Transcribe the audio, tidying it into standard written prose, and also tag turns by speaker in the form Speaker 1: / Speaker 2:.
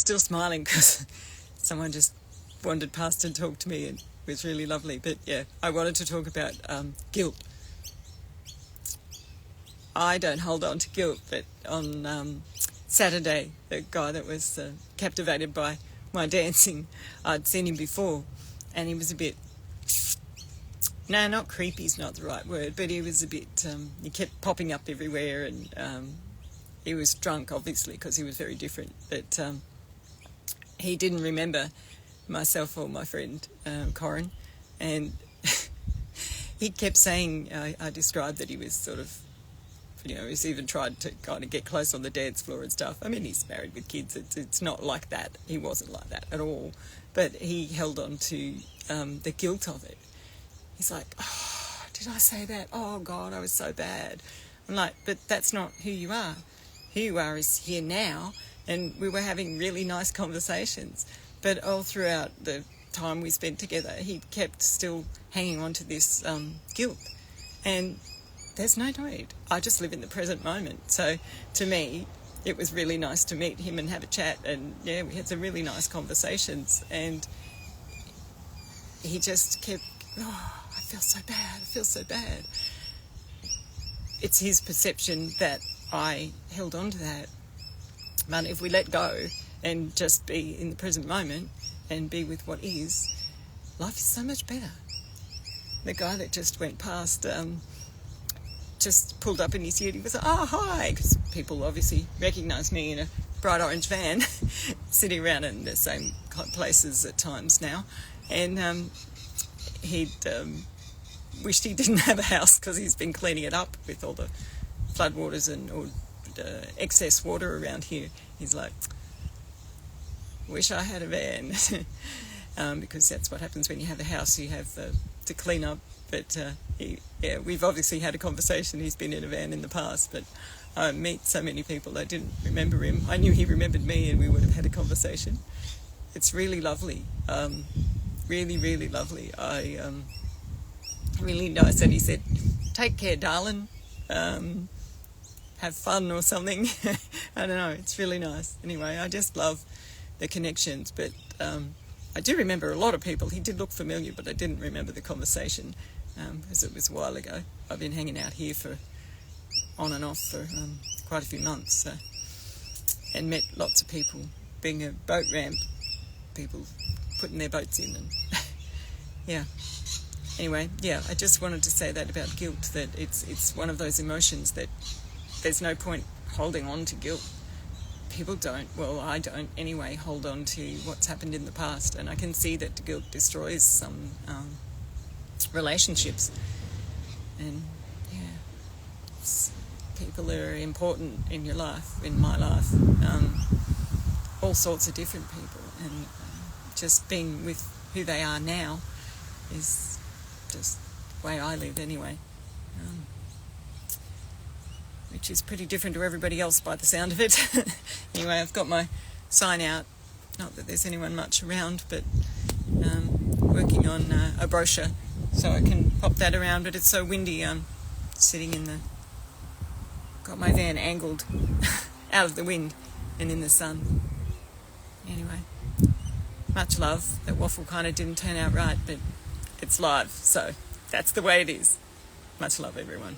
Speaker 1: still smiling because someone just wandered past and talked to me, and it was really lovely. But yeah, I wanted to talk about guilt. I don't hold on to guilt, but on Saturday, the guy that was captivated by my dancing, I'd seen him before, and he was a bit, no, not creepy's not the right word, but he was a bit, he kept popping up everywhere, and he was drunk, obviously, because he was very different, but he didn't remember myself or my friend, Corin, and he kept saying, I described that he was sort of, he's even tried to kind of get close on the dance floor and stuff. I mean, he's married with kids. It's not like that. He wasn't like that at all. But he held on to the guilt of it. He's like, oh, did I say that? Oh, God, I was so bad. I'm like, but that's not who you are. Who you are is here now. And we were having really nice conversations. But all throughout the time we spent together, he kept still hanging on to this guilt. And there's no need. I just live in the present moment. So to me, it was really nice to meet him and have a chat. And yeah, we had some really nice conversations. And he just kept, oh, I feel so bad. I feel so bad. It's his perception that I held on to that. But if we let go and just be in the present moment and be with what is, life is so much better. The guy that just went past, just pulled up in his ute. He was like, oh, hi, because people obviously recognise me in a bright orange van, sitting around in the same kind of places at times now. And he'd wished he didn't have a house because he's been cleaning it up with all the floodwaters and all excess water around here. He's like, wish I had a van. Because that's what happens when you have a house, you have to clean up. But we've obviously had a conversation. He's been in a van in the past, but I meet so many people. I didn't remember him. I knew he remembered me, and we would have had a conversation. It's really lovely, really, really lovely. Really nice. And he said, "Take care, darling. Have fun," or something. I don't know. It's really nice. Anyway, I just love the connections, but I do remember a lot of people. He did look familiar, but I didn't remember the conversation because it was a while ago. I've been hanging out here on and off for quite a few months, so, and met lots of people. Being a boat ramp, people putting their boats in, and yeah. Anyway, yeah, I just wanted to say that about guilt, that it's one of those emotions that there's no point holding on to guilt. People don't, well, I don't anyway, hold on to what's happened in the past, and I can see that guilt destroys some relationships. And yeah, people are important in your life, in my life, all sorts of different people, and just being with who they are now is just the way I live anyway. Which is pretty different to everybody else by the sound of it. Anyway, I've got my sign out. Not that there's anyone much around, but working on a brochure so I can pop that around. But it's so windy, I'm sitting got my van angled out of the wind and in the sun. Anyway, much love. That waffle kind of didn't turn out right, but it's live, so that's the way it is. Much love, everyone.